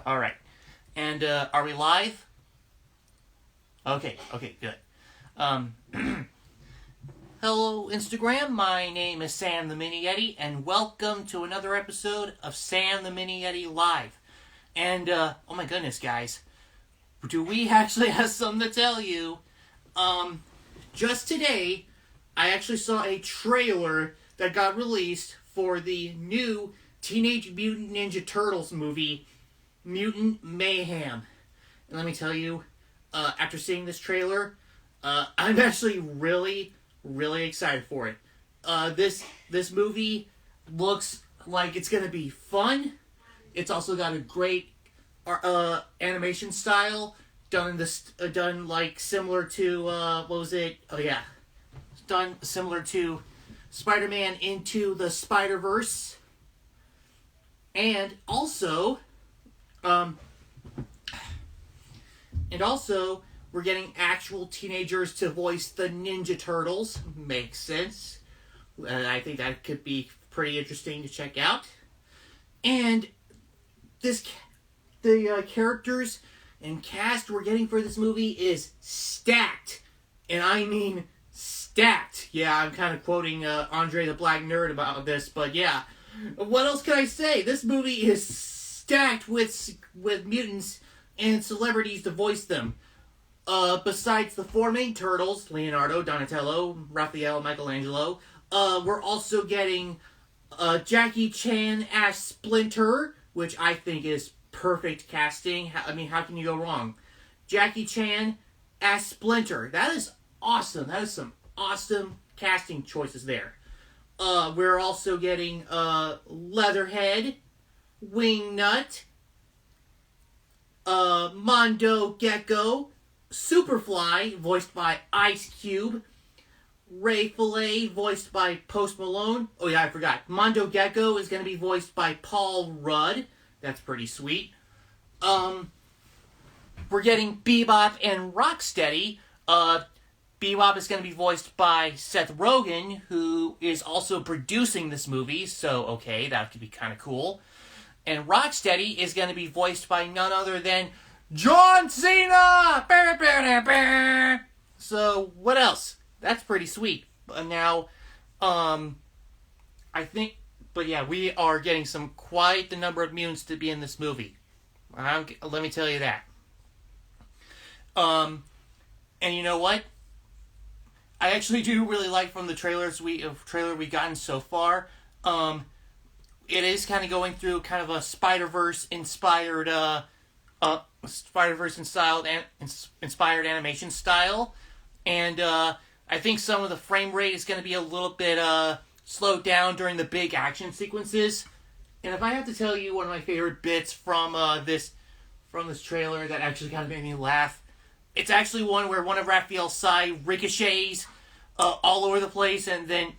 Alright. And, are we live? Okay, good. Hello, Instagram. My name is Sam the Mini Yeti, and welcome to another episode of Sam the Mini Yeti Live. And, oh my goodness, guys. Do we actually have something to tell you? Just today, I actually saw a trailer that got released for the new Teenage Mutant Ninja Turtles movie, Mutant Mayhem. And let me tell you, after seeing this trailer, I'm actually really excited for it. This movie looks like it's gonna be fun. It's also got a great animation style, done like similar to what was it? Oh yeah, done similar to Spider-Man Into the Spider-Verse, and also we're getting actual teenagers to voice the Ninja Turtles. Makes sense. I think that could be pretty interesting to check out. And the characters and cast we're getting for this movie is stacked. And I mean stacked. Yeah, I'm kind of quoting Andre the Black Nerd about this, but yeah. What else can I say? This movie is stacked with mutants and celebrities to voice them. Besides the four main turtles, Leonardo, Donatello, Raphael, Michelangelo, we're also getting Jackie Chan as Splinter, which I think is perfect casting. I mean, how can you go wrong? Jackie Chan as Splinter. That is awesome. That is some awesome casting choices there. We're also getting Leatherhead, Wingnut, Mondo Gecko, Superfly, voiced by Ice Cube, Ray Fillet, voiced by Post Malone. Oh yeah, I forgot. Mondo Gecko is going to be voiced by Paul Rudd. That's pretty sweet. We're getting Bebop and Rocksteady. Bebop is going to be voiced by Seth Rogen, who is also producing this movie, so okay, that could be kind of cool. And Rocksteady is going to be voiced by none other than John Cena! So, what else? That's pretty sweet. Now, I think, but yeah, we are getting quite the number of mutants to be in this movie. Let me tell you that. And you know what? I actually do really like from the trailer we've gotten so far. It is kind of going through kind of a Spider-Verse inspired inspired animation style, and I think some of the frame rate is going to be a little bit slowed down during the big action sequences. And if I have to tell you one of my favorite bits from this trailer that actually kind of made me laugh, it's actually one where one of Raphael's sai ricochets all over the place, and then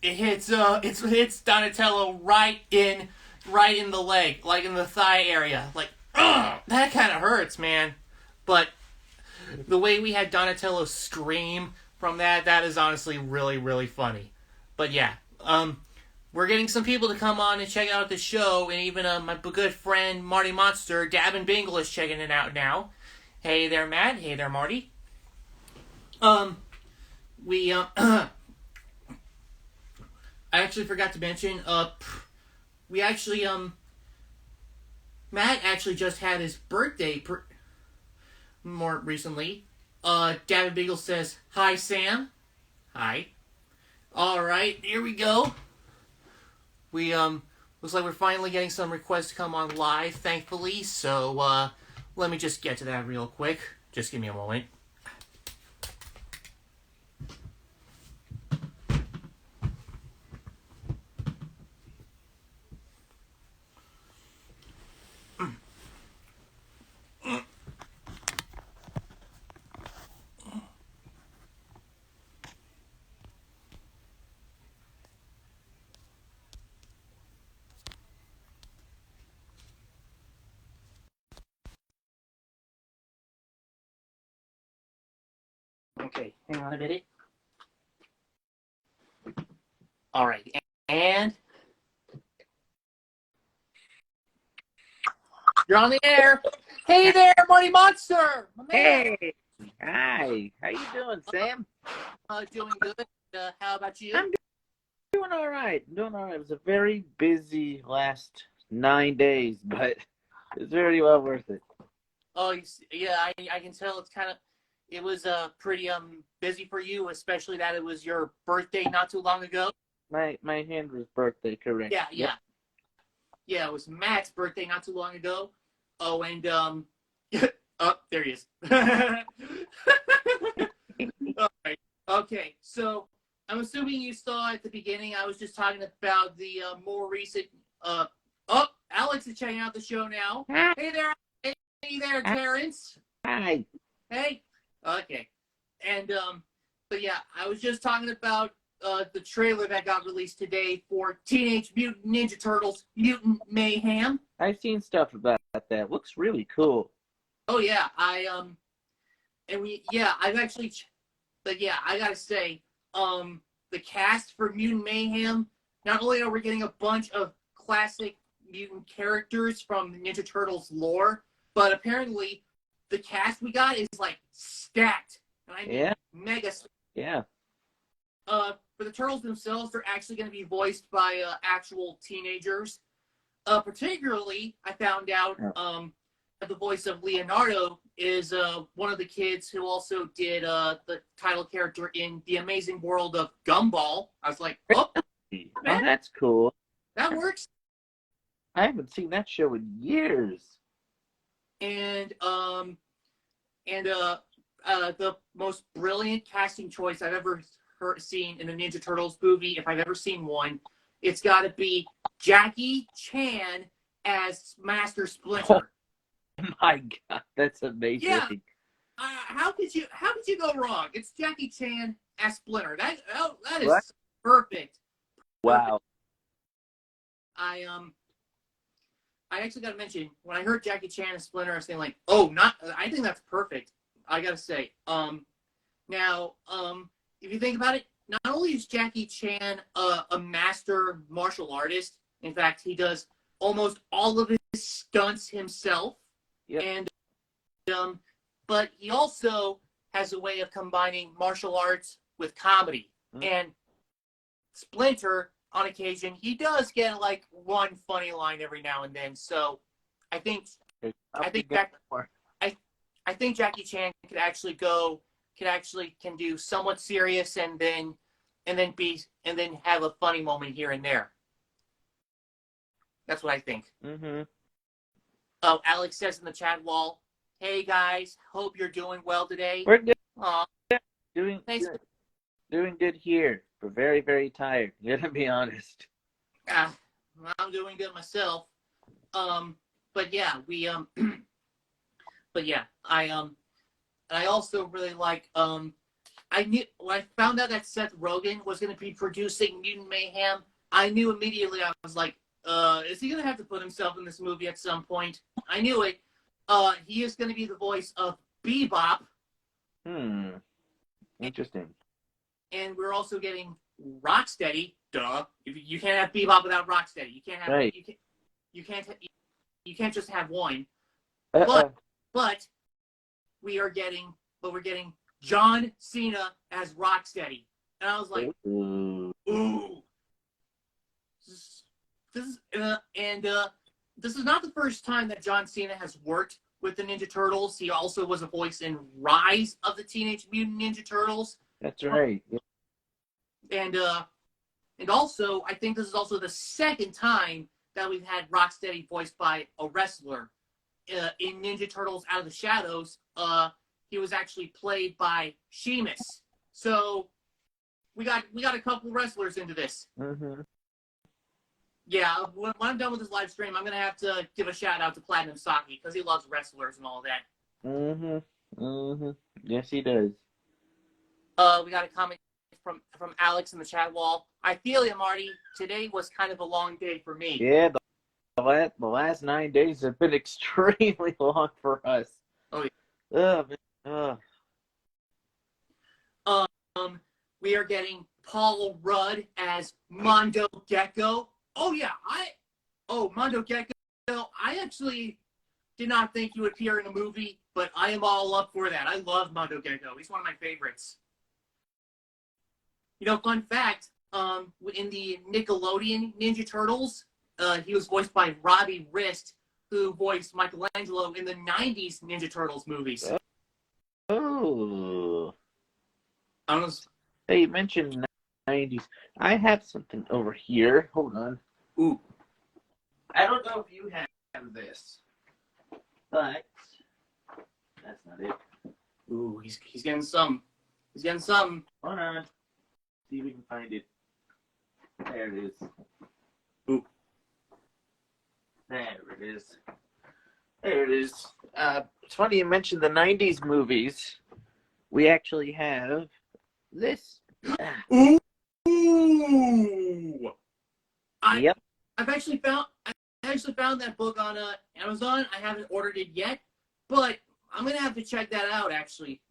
it hits Donatello right in the leg, like in the thigh area. Like, that kind of hurts, man. But the way we had Donatello scream from that is honestly really funny. But yeah, we're getting some people to come on and check out the show, and even my good friend Marty Monster, Dabbin Bingle, is checking it out now. Hey there, Matt. Hey there, Marty. I actually forgot to mention, we actually, Matt actually just had his birthday more recently. Dabbin Bingle says, "Hi, Sam." Hi. Alright, here we go. We, looks like we're finally getting some requests to come on live, thankfully, so, let me just get to that real quick. Just give me a moment. Okay, hang on a minute. All right. And you're on the air. Hey there, Marty Monster. My man. Hey, hi. How you doing, Sam? Doing good. How about you? I'm doing all right. Doing all right. It was a very busy last 9 days, but it's very well worth it. Oh, yeah. I can tell it was pretty busy for you, especially that it was your birthday not too long ago. My Henry's birthday, correct? Yeah, Yep. yeah, yeah. It was Matt's birthday not too long ago. Oh, and oh, there he is. All right. Okay. So I'm assuming you saw at the beginning. I was just talking about the more recent. Oh, Alex is checking out the show now. Hi. Hey there. Hey there, Terrence. Hi. Hey. Okay. And but yeah, I was just talking about the trailer that got released today for Teenage Mutant Ninja Turtles: Mutant Mayhem. I've seen stuff about that. Looks really cool. Oh yeah, I've actually. But yeah, I gotta say, the cast for Mutant Mayhem. Not only are we getting a bunch of classic mutant characters from the Ninja Turtles lore, but apparently the cast we got is like stacked. And I mean, Yeah. mega. Yeah. For the turtles themselves, they're actually going to be voiced by actual teenagers. Particularly, I found out that the voice of Leonardo is one of the kids who also did the title character in The Amazing World of Gumball. I was like, oh, Oh, man, that's cool. that works. I haven't seen that show in years. And the most brilliant casting choice I've ever seen in a Ninja Turtles movie, if I've ever seen one, it's got to be Jackie Chan as Master Splinter. Oh my God, that's amazing. Yeah. How could you go wrong? It's Jackie Chan as Splinter. That is What? perfect. Wow. I actually got to mention, when I heard Jackie Chan as Splinter, I was saying like, oh, not. I think that's perfect. I gotta say. Now, if you think about it, not only is Jackie Chan a master martial artist. In fact, he does almost all of his stunts himself. Yep. And but he also has a way of combining martial arts with comedy. Mm. And Splinter, on occasion, he does get like one funny line every now and then. So I think Jackie Chan can do somewhat serious and then have a funny moment here and there. That's what I think. Mm-hmm. Oh, Alex says in the chat wall, "Hey guys, hope you're doing well today." We're good. Aw, Doing thanks. good. Doing good here. We're very, very tired. Gonna be honest. I'm doing good myself. But yeah, but yeah, I also really like I knew when I found out that Seth Rogen was going to be producing Mutant Mayhem, I knew immediately. I was like, is he going to have to put himself in this movie at some point? I knew it. He is going to be the voice of Bebop. Interesting. And we're also getting Rocksteady. Duh. You can't have Bebop without Rocksteady. You can't have. Right. You can't just have one. Uh-uh. But we're getting John Cena as Rocksteady, and I was like, Ooh. This is not the first time that John Cena has worked with the Ninja Turtles. He also was a voice in Rise of the Teenage Mutant Ninja Turtles. That's right. And also, I think this is also the second time that we've had Rocksteady voiced by a wrestler. In Ninja Turtles Out of the Shadows, he was actually played by Sheamus. So we got a couple wrestlers into this. Mm-hmm. Yeah, when I'm done with this live stream, I'm gonna have to give a shout out to Platinum Saki because he loves wrestlers and all of that. Mm-hmm. Mm-hmm. Yes, he does. We got a comment from Alex in the chat wall. I feel you, Marty. Today was kind of a long day for me. Yeah, the last 9 days have been extremely long for us. Oh yeah. we are getting Paul Rudd as Mondo Gecko. Oh yeah, Mondo Gecko. I actually did not think he would appear in a movie, but I am all up for that. I love Mondo Gecko. He's one of my favorites. Fun fact, in the Nickelodeon Ninja Turtles, he was voiced by Robbie Rist, who voiced Michelangelo in the 90s Ninja Turtles movies. Oh. I don't know. Hey, you mentioned 90s. I have something over here. Hold on. Ooh. I don't know if you have this, but that's not it. Ooh, he's getting some. He's getting some. Hold on. See if we can find it. There it is. Ooh. There it is. There it is. It's funny you mentioned the 90s movies. We actually have this. Ooh. Yep. I actually found that book on Amazon. I haven't ordered it yet, but I'm gonna have to check that out. Actually,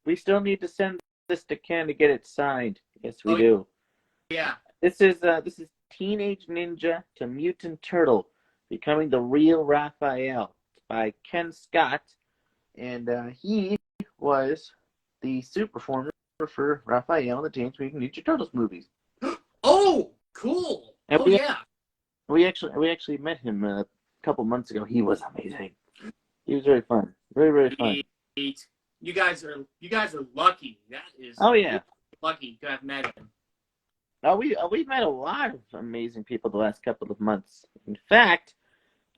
we still need to send this to Ken to get it signed. Yes, we do. Yeah. This is Teenage Ninja to Mutant Turtle, Becoming the Real Raphael by Ken Scott, and he was the suit performer for Raphael in the Teenage Mutant Ninja Turtles movies. Oh, cool! And yeah. We actually met him a couple months ago. He was amazing. He was very fun. Very, very fun. You guys are lucky. That is. Oh yeah. Lucky to have met him. Oh, we've met a lot of amazing people the last couple of months. In fact,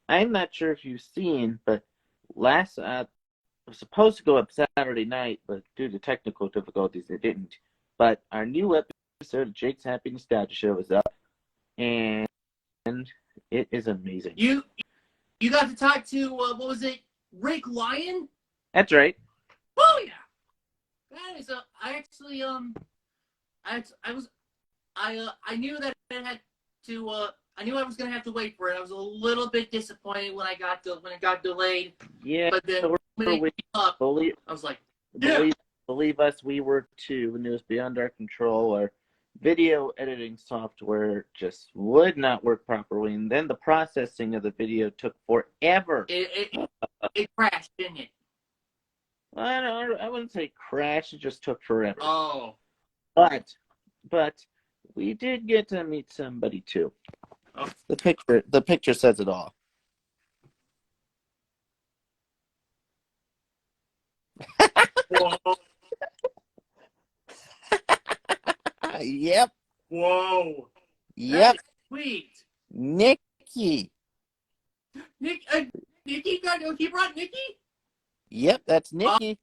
I'm not sure if you've seen, but last I was supposed to go up Saturday night, but due to technical difficulties, it didn't. But our new episode of Jake's Happy Nostalgia Show is up, and it is amazing. You got to talk to what was it, Rick Lyon? That's right. Oh yeah, that is I knew that it had to. I knew I was gonna have to wait for it. I was a little bit disappointed when it got delayed. Yeah, but then I was like, yeah. Believe us, we were too, and it was beyond our control. Our video editing software just would not work properly, and then the processing of the video took forever. It crashed, didn't it? I wouldn't say crash. It just took forever. Oh. But we did get to meet somebody too. Oh. The picture says it all. Whoa. Yep. Whoa. Yep. Sweet. Nikki. Nikki he brought Nikki? Yep, that's Nikki.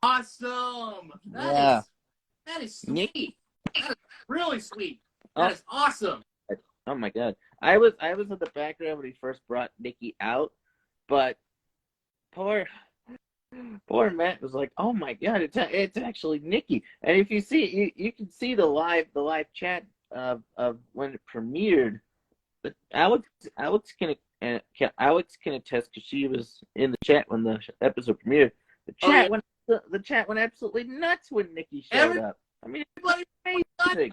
Awesome. That is sweet. That is really sweet. That is awesome. Oh my god. I was in the background when he first brought Nikki out, but poor Matt was like, "Oh my god, it's actually Nikki." And if you see, you can see the live chat of when it premiered. But Alex can attest because she was in the chat when the episode premiered. The chat went absolutely nuts when Nikki showed up. I mean, it's amazing.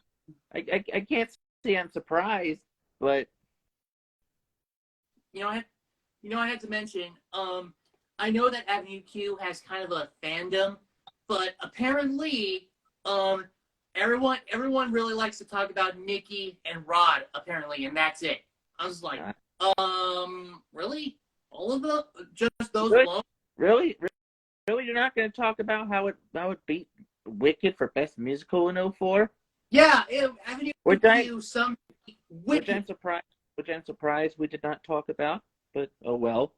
I can't say I'm surprised, but I had to mention. I know that Avenue Q has kind of a fandom, but apparently, everyone really likes to talk about Nikki and Rod, apparently, and that's it. I was like, really? All of them? Just those alone? Really? You're not going to talk about how it beat Wicked for Best Musical in 2004? Yeah, Avenue Q, some Wicked. Which I'm surprised we did not talk about, but oh well.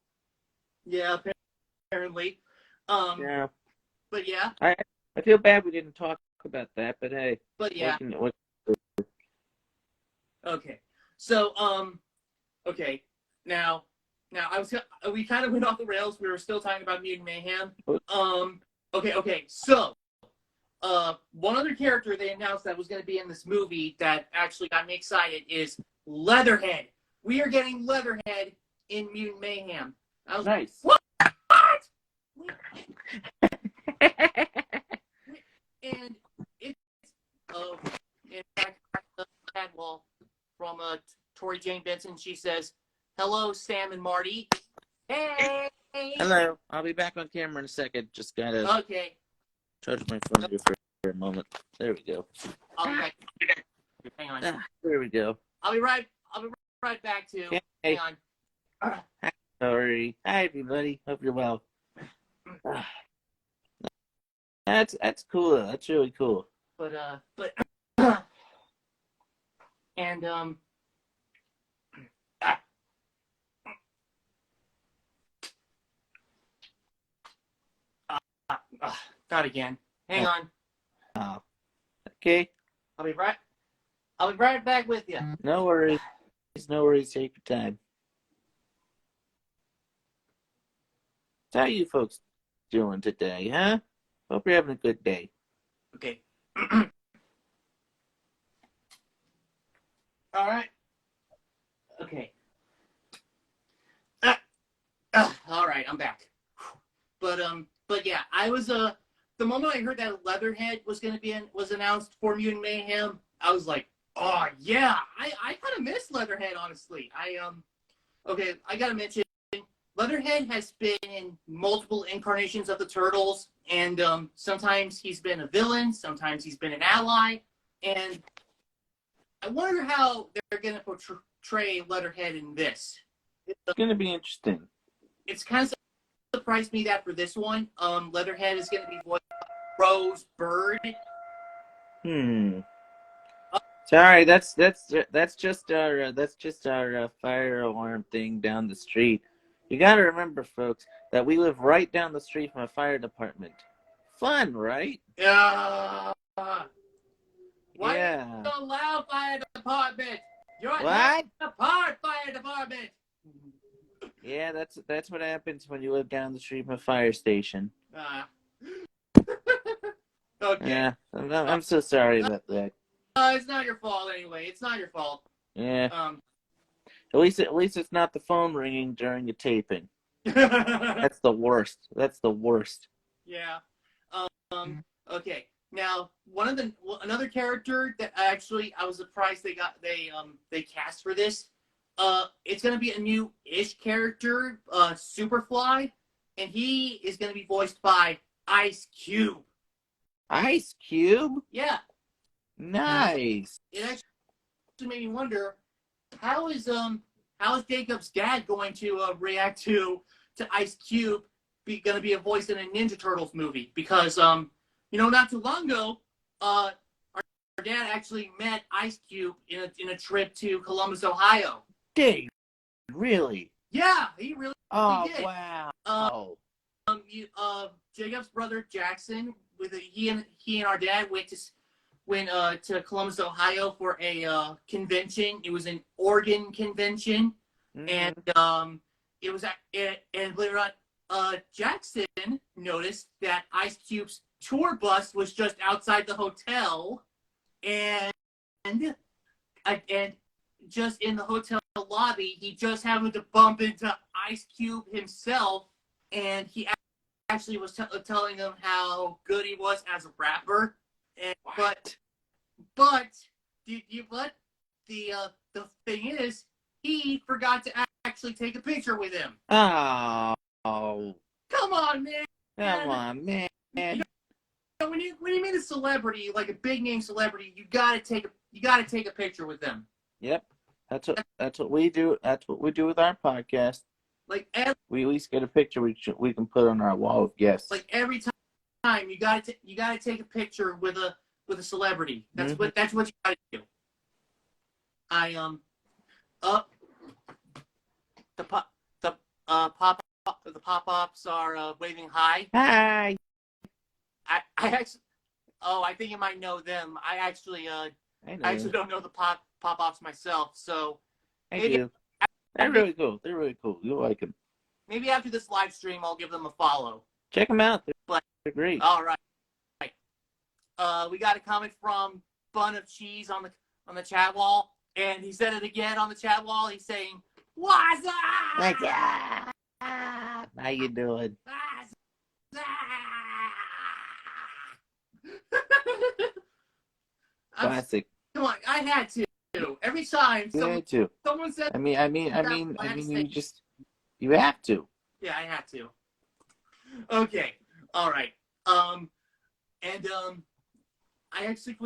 Yeah, apparently. Yeah. But yeah. I feel bad we didn't talk about that, but hey. But yeah. What Okay. So, okay. Now we kind of went off the rails. We were still talking about Mutant Mayhem. Okay. So, one other character they announced that was going to be in this movie that actually got me excited is Leatherhead. We are getting Leatherhead in Mutant Mayhem. I was nice. What? And In fact, the chat wall from Tori Jane Benson. She says, "Hello, Sam and Marty." Hey. Hello. I'll be back on camera in a second. Just gotta Okay. charge my phone here for a moment. There we go. I'll be back. Hang on. There we go. I'll be right back too. Okay. Hang on. Hi, Tori. Hi, everybody. Hope you're well. That's cool. That's really cool. But and not again. Hang on. Okay. I'll be right back with you. No worries. No worries. Take your time. How you folks doing today, huh? Hope you're having a good day. Okay. All right. Okay. All right, I'm back. But yeah, I was the moment I heard that Leatherhead was announced for Mutant Mayhem, I was like, oh yeah, I kind of miss Leatherhead, honestly. Okay, I gotta mention, Leatherhead has been in multiple incarnations of the Turtles, and sometimes he's been a villain, sometimes he's been an ally, and I wonder how they're gonna portray Leatherhead in this. It's gonna be interesting. It's kind of surprised me that for this one, Leatherhead is gonna be voiced by Rose Bird. Sorry, that's just our fire alarm thing down the street. You gotta remember, folks, that we live right down the street from a fire department. Fun, right? Why Yeah. are you so loud, fire department? You're What? apart, fire department. Yeah, that's what happens when you live down the street from a fire station. Okay. Yeah, I'm so sorry about that. It's not your fault anyway. It's not your fault. Yeah. At least it's not the phone ringing during the taping. That's the worst. That's the worst. Yeah. Okay. Now, another character that actually I was surprised they cast for this. It's gonna be a new-ish character, Superfly, and he is gonna be voiced by Ice Cube. Ice Cube? Yeah. Nice. It actually made me wonder how is Jacob's dad going to react to Ice Cube gonna be a voice in a Ninja Turtles movie, because not too long ago our dad actually met Ice Cube in a trip to Columbus, Ohio. Dave, really? Yeah, he really did. Wow. Jacob's brother Jackson, he and our dad went to Columbus, Ohio for a convention. It was an organ convention, and it was and believe it or not, Jackson noticed that Ice Cube's tour bus was just outside the hotel, and just in the hotel lobby, he just happened to bump into Ice Cube himself, and he actually was telling him how good he was as a rapper. And, but the thing is, he forgot to actually take a picture with him. Oh. Come on, man. Come on, man. When you meet a celebrity, like a big name celebrity, you gotta take a picture with them. Yep. That's what we do. That's what we do with our podcast. Like we at least get a picture we can put on our wall of guests. Like every time you gotta take a picture with a celebrity. That's what you gotta do. The pop-ups are waving hi. Hi. I actually, I think you might know them. I actually don't know the pop-ups myself, so I do. They're really cool. You'll like them. Maybe after this live stream, I'll give them a follow. Check them out. They're great. All right. We got a comment from Bun of Cheese on the chat wall, and he said it again on the chat wall. He's saying, "What's up? What's up? How you doing?" Classic. Come on, I had to. Every time You had to. someone said, You have to. yeah, I had to. Okay, all right. And I actually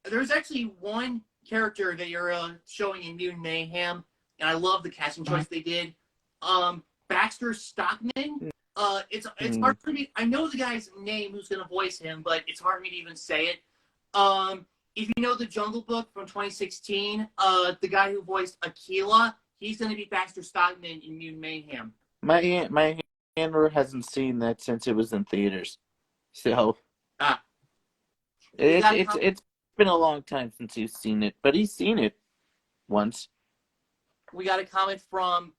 there's actually one character that you're showing in Mutant Mayhem, and I love the casting choice they did. Baxter Stockman. It's hard for me. I know the guy's name who's gonna voice him, but it's hard for me to even say it. If you know the Jungle Book from 2016, the guy who voiced Aquila, he's gonna be Baxter Stockman in Mutant Mayhem. My handler hasn't seen that since it was in theaters, so it's been a long time since he's seen it, but he's seen it once. We got a comment from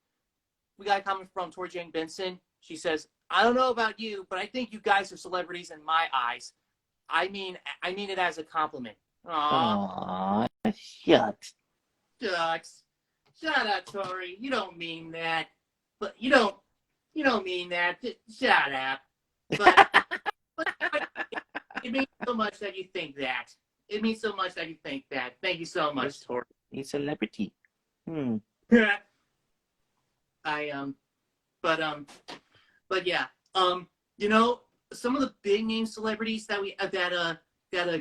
Tori Jane Benson. She says, "I don't know about you, but I think you guys are celebrities in my eyes. I mean it as a compliment." Aww, shucks. Shucks. Shut up, Tori. You don't mean that. But you don't mean that. Shut up. But it means so much that you think that. It means so much that you think that. Thank you so much, Tori. He's a celebrity. But yeah. You know, some of the big name celebrities that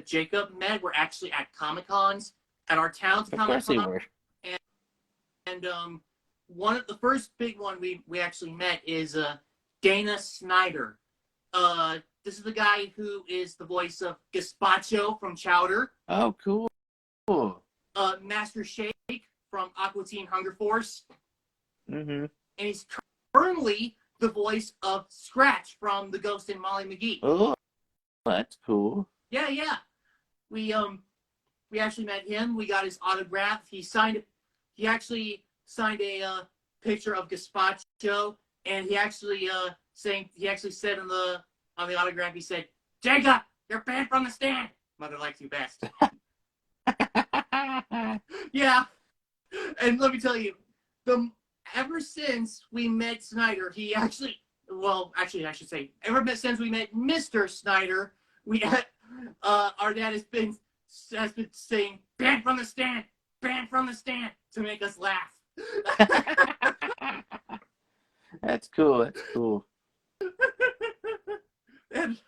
Jacob met were actually at Comic-Cons, at our town's Comic-Con. Of course they were. And one of the first big one we actually met is Dana Snyder. This is the guy who is the voice of Gazpacho from Chowder. Oh, cool. Master Shake from Aqua Teen Hunger Force. Mm-hmm. And he's currently the voice of Scratch from The Ghost in Molly McGee. Oh, that's cool. Yeah. We actually met him. We got his autograph. He actually signed a picture of Gazpacho, and he actually said on the autograph, he said, "Jacob, you're banned from the stand. Mother likes you best." Yeah. And let me tell you, ever since we met Snyder, I should say, since we met Mr. Snyder, our dad has been saying, "Banned from the stand, banned from the stand," to make us laugh. That's cool. And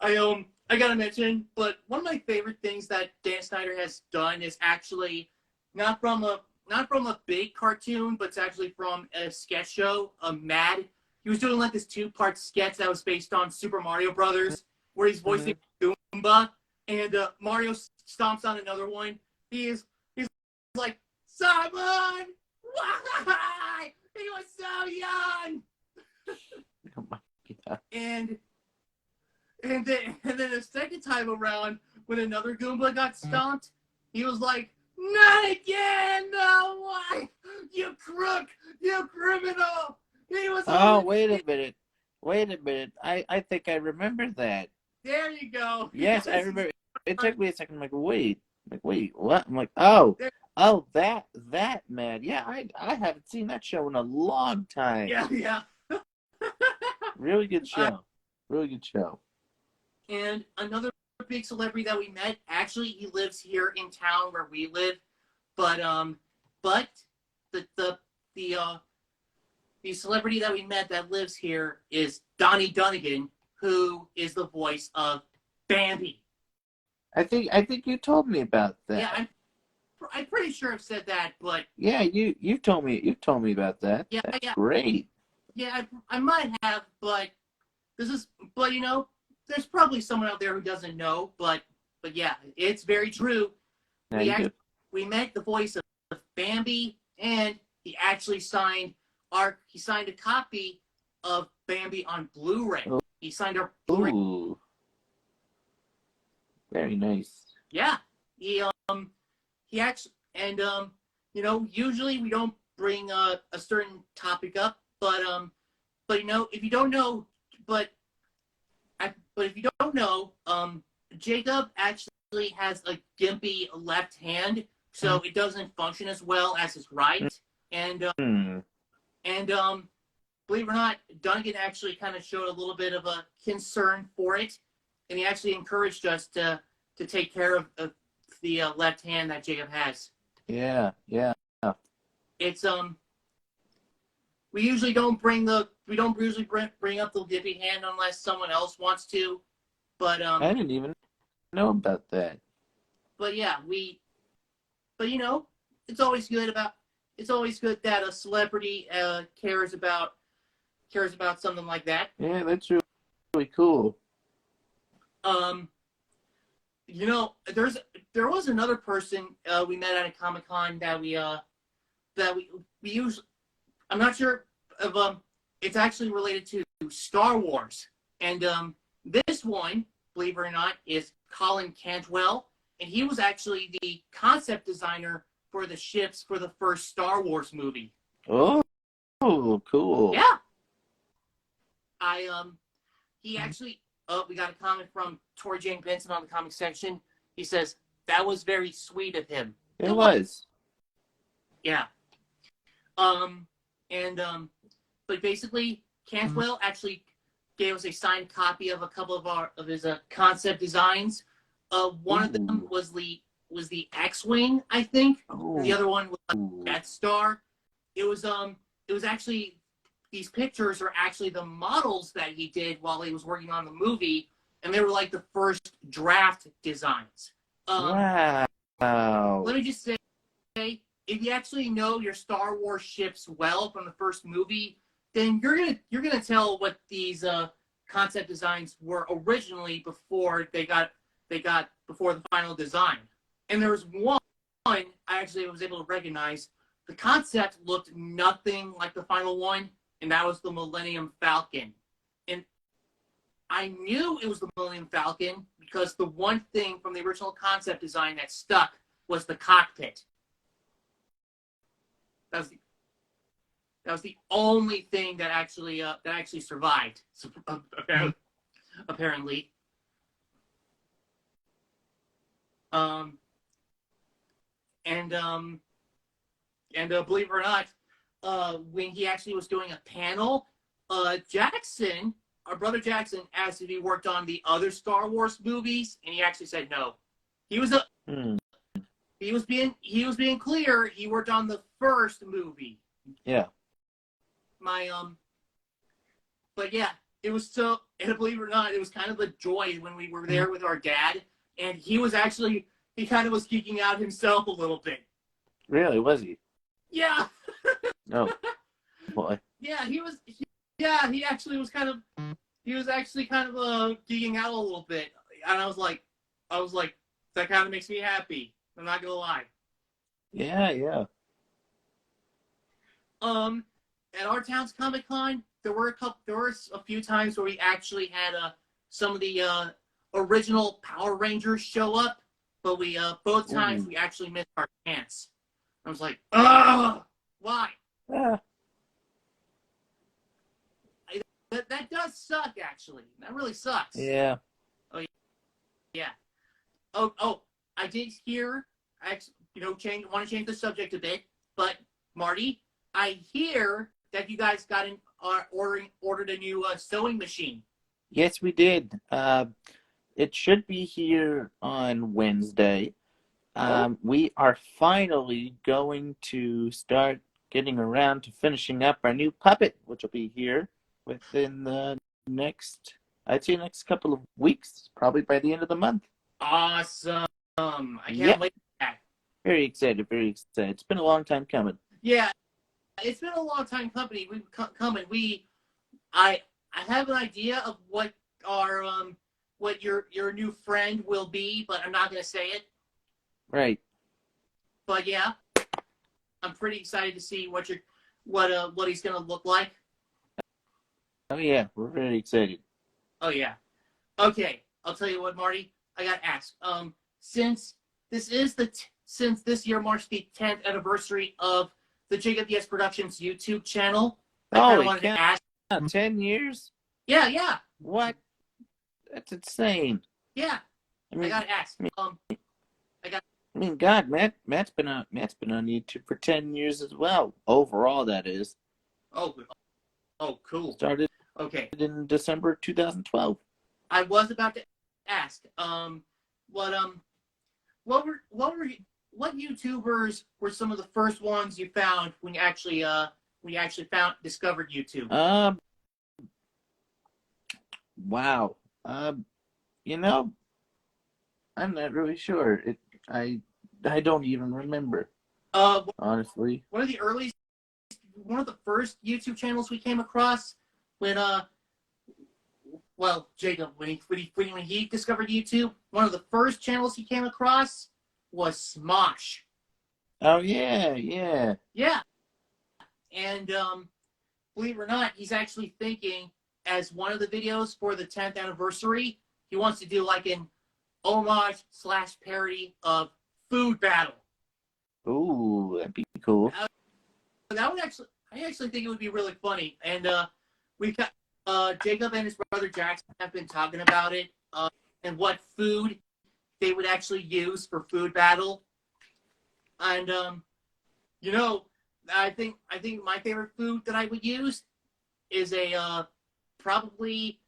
I gotta mention, but one of my favorite things that Dan Snyder has done is actually not from a big cartoon, but it's actually from a sketch show, Mad. He was doing like this 2-part sketch that was based on Super Mario Brothers, where he's voicing Goomba, and Mario stomps on another one. He's like, "Simon, why? He was so young." Oh my God. And then the second time around, when another Goomba got stomped, he was like, "Not again! No, why? You crook! You criminal!" He was. Oh, wait a minute. I think I remember that. There you go. Yes, I remember. It took me a second. I'm like, wait, what? I'm like, oh, that man. Yeah, I haven't seen that show in a long time. Yeah. Really good show. And another big celebrity that we met, actually, he lives here in town where we live, but the celebrity that we met that lives here is Donnie Dunnigan, who is the voice of Bambi. I think you told me about that. Yeah, I'm pretty sure I've said that, but yeah, you told me about that. Yeah, That's yeah. great. Yeah, I might have, but you know, there's probably someone out there who doesn't know, but yeah, it's very true. We met the voice of Bambi, and he actually signed a copy of Bambi on Blu-ray. Oh. He signed our Blu-ray. Ooh. Very nice. Yeah. He actually, and you know, usually we don't bring a certain topic up, but you know, if you don't know, Jacob actually has a gimpy left hand, so it doesn't function as well as his right. And believe it or not, Duncan actually kind of showed a little bit of a concern for it, and he actually encouraged us to to take care of the left hand that Jacob has. Yeah. It's we usually don't bring up the dippy hand unless someone else wants to, but I didn't even know about that. but yeah, but it's always good that a celebrity cares about something like that. Yeah, that's really cool. There was another person we met at a Comic-Con that we usually, I'm not sure of it's actually related to Star Wars. And this one, believe it or not, is Colin Cantwell, and he was actually the concept designer for the ships for the first Star Wars movie. Oh, cool. Yeah. He actually we got a comment from Tori Jane Benson on the comic section. He says that was very sweet of him. It was. Yeah. But basically, Cantwell actually gave us a signed copy of a couple of his concept designs. One of them was the X-wing, I think. The other one was Death Star. It was actually, these pictures are actually the models that he did while he was working on the movie, and they were like the first draft designs. Wow. Let me just say, if you actually know your Star Wars ships well from the first movie, then you're gonna tell what these concept designs were originally before they got before the final design. And there was one I actually was able to recognize. The concept looked nothing like the final one, and that was the Millennium Falcon. And I knew it was the Millennium Falcon because the one thing from the original concept design that stuck was the cockpit. That was the only thing that actually survived. Apparently. And believe it or not, when he actually was doing a panel, Jackson, our brother Jackson, asked if he worked on the other Star Wars movies, and he actually said no. He was being clear. He worked on the first movie. Yeah. But yeah, it was so, and believe it or not, it was kind of a joy when we were there with our dad, and he kind of was geeking out himself a little bit. Really, was he? Yeah. Oh, boy. Yeah, he actually was kind of geeking out a little bit, and I was like, that kind of makes me happy. I'm not gonna lie. Yeah. At our town's Comic-Con, there were a few times where we actually had some of the original Power Rangers show up, but both times we actually missed our chance. I was like, why? That does suck, actually. That really sucks. Yeah. Oh, yeah. Oh, I did hear, want to change the subject a bit, but Marty, I hear that you guys ordered a new sewing machine. Yes, we did. It should be here on Wednesday. We are finally going to start getting around to finishing up our new puppet, which will be here within the next couple of weeks, probably by the end of the month. Awesome. I can't wait for that. Very excited. It's been a long time coming. Yeah, it's been a long time coming. I have an idea of what your new friend will be, but I'm not going to say it. Right. But yeah, I'm pretty excited to see what he's going to look like. Oh yeah, we're very excited. Oh yeah. Okay, I'll tell you what, Marty. I got to ask. Since this year marks the 10th anniversary of the JacobDS Productions YouTube channel, I wanted to ask. 10 years? Yeah. What? That's insane. Yeah. I gotta ask. God, Matt's been on YouTube for 10 years as well. Overall, that is. Oh, cool. Started in December 2012. I was about to ask. what were what YouTubers were some of the first ones you found when you actually discovered YouTube? Wow. You know, I'm not really sure. I don't even remember, honestly. One of the earliest, one of the first YouTube channels we came across when well, Jacob, when he discovered YouTube, one of the first channels he came across was Smosh. Oh yeah, yeah. Yeah, and believe it or not, he's actually thinking as one of the videos for the 10th anniversary, he wants to do like an homage / parody of Food Battle. Ooh, that'd be cool. That would actually, I actually think it would be really funny, and we've got Jacob and his brother Jackson have been talking about it, and what food they would actually use for Food Battle. And you know, I think my favorite food that I would use is probably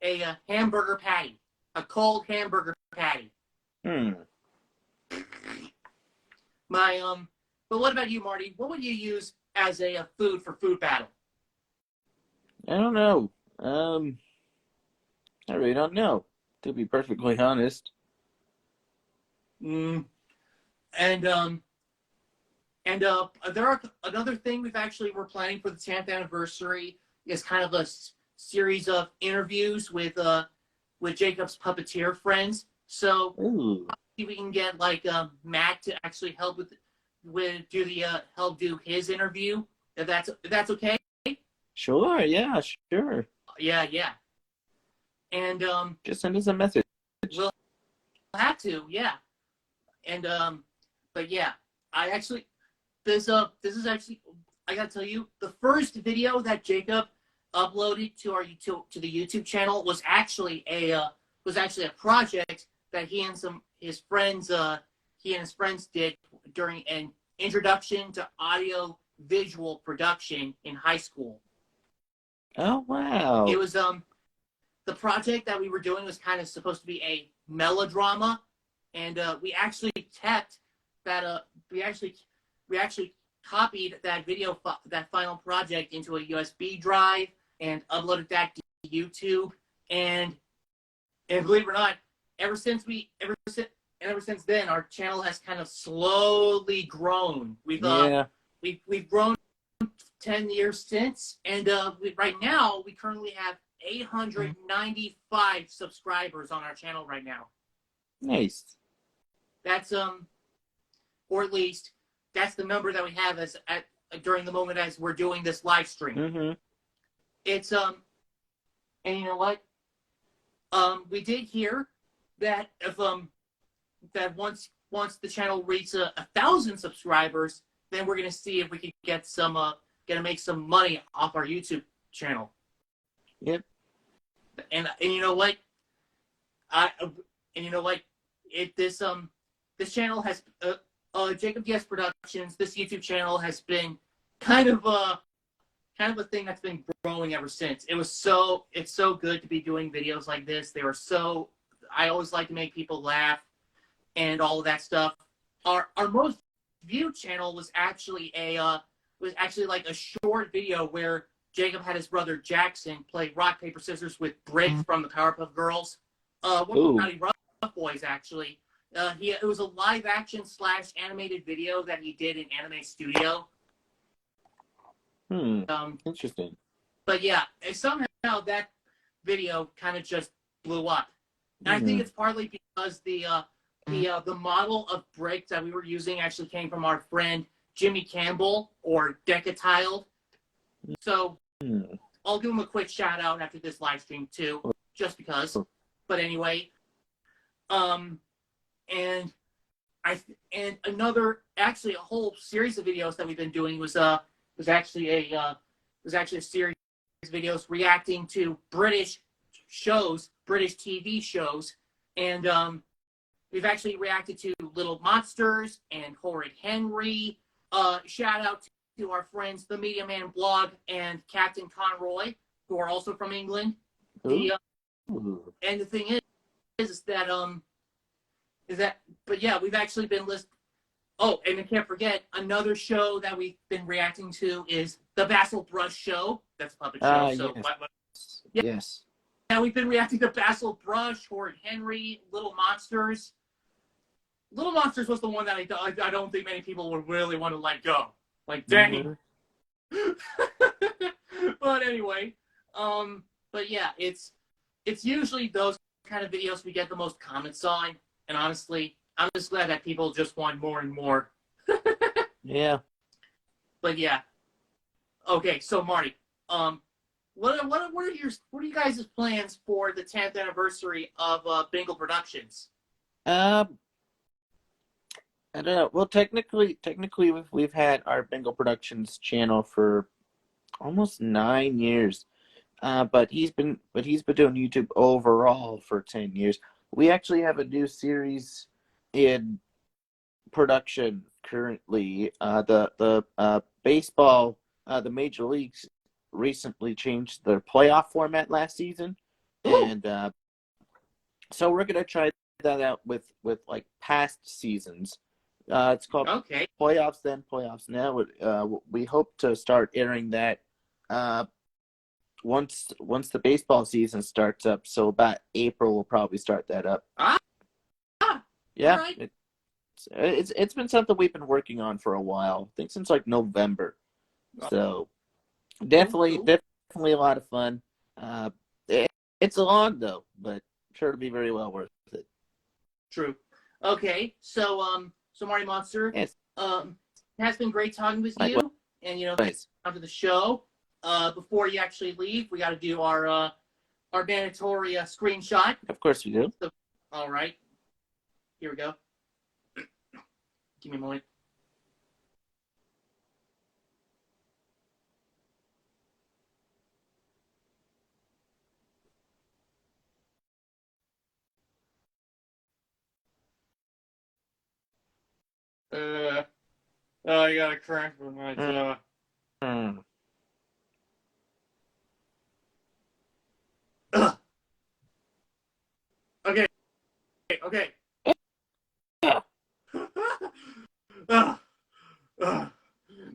a hamburger patty, a cold hamburger patty. Hmm. But what about you, Marty? What would you use as a food for Food Battle? I don't know. I really don't know, to be perfectly honest. Mm. And there are another thing we're planning for the 10th anniversary is kind of a series of interviews with Jacob's puppeteer friends. So Ooh. we can get like Matt to actually help help do his interview. If that's okay. Sure, yeah, sure. Yeah. And Just send us a message. we'll have to, yeah. And but yeah, I actually this is actually, I gotta tell you, the first video that Jacob uploaded to to the YouTube channel was actually a project that he and his friends did during an introduction to audio visual production in high school. Oh wow. It was the project that we were doing was kind of supposed to be a melodrama, and we actually kept that we actually copied that that final project into a USB drive and uploaded that to YouTube. And believe it or not, ever since then, our channel has kind of slowly grown. We've grown 10 years since, and right now we currently have 895 subscribers on our channel right now. Nice. That's or at least that's the number that we have during the moment as we're doing this live stream. Mm-hmm. It's and you know what? We did hear that if that once the channel reaches 1,000 subscribers, then we're gonna see if we can get gonna make some money off our YouTube channel. Yep. And you know what? This channel has JacobDS Productions. This YouTube channel has been kind of a thing that's been growing ever since. It's so good to be doing videos like this. I always like to make people laugh and all of that stuff. Our most viewed channel was actually like a short video where Jacob had his brother Jackson play rock paper scissors with Brick from the Powerpuff Girls. Rowdy Rough Boys actually. It was a live action / animated video that he did in Anime Studio. Interesting. But yeah, somehow that video kind of just blew up. And I think it's partly because the model of Brick that we were using actually came from our friend Jimmy Campbell, or Decatiled. So I'll give him a quick shout out after this live stream too, just because. But anyway, and another, actually a whole series of videos that we've been doing was actually a series of videos reacting to British TV shows, and we've actually reacted to Little Monsters and Horrid Henry. Shout out to our friends the Media Man blog and Captain Conroy, who are also from England. And the thing is that Is that? But yeah, we've actually been listening. Oh, and I can't forget another show that we've been reacting to is the Basil Brush Show. That's a puppet show. So Yes. yeah, Yes. yeah, we've been reacting to Basil Brush, Horrid Henry, Little Monsters. Little Monsters was the one that I don't think many people would really want to let go. Like, dang. But anyway, but yeah, it's usually those kind of videos we get the most comments on, and honestly, I'm just glad that people just want more and more. Yeah. But yeah, okay. So Marty, what are you guys' plans for the 10th anniversary of Bingle Productions? I don't know. Well, technically, we've had our Bengal Productions channel for almost 9 years. But he's been doing YouTube overall for 10 years. We actually have a new series in production currently. The baseball, the major leagues recently changed their playoff format last season, and so we're gonna try that out with like past seasons. It's called Playoffs Then, Playoffs Now. We hope to start airing that once the baseball season starts up. So about April, we'll probably start that up. Yeah, right. it's been something we've been working on for a while. I think since like November. So definitely a lot of fun. It's long though, but sure to be very well worth it. True. Okay, so Marty Monster, Yes. it has been great talking with you, Likewise. and thanks for the show. Before you actually leave, we got to do our mandatory screenshot. Of course we do. So, all right, here we go. Give me a moment. I got a cramp in my jaw. Okay.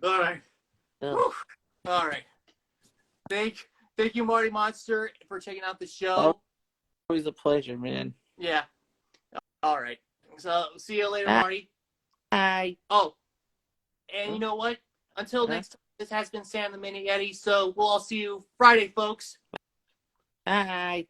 All right. All right. Thank you, Marty Monster, for checking out the show. Always a pleasure, man. Yeah. All right. So see you later, Marty. Bye. Oh, and you know what? Until next time, this has been Sam the Mini Yeti. So we'll all see you Friday, folks. Bye.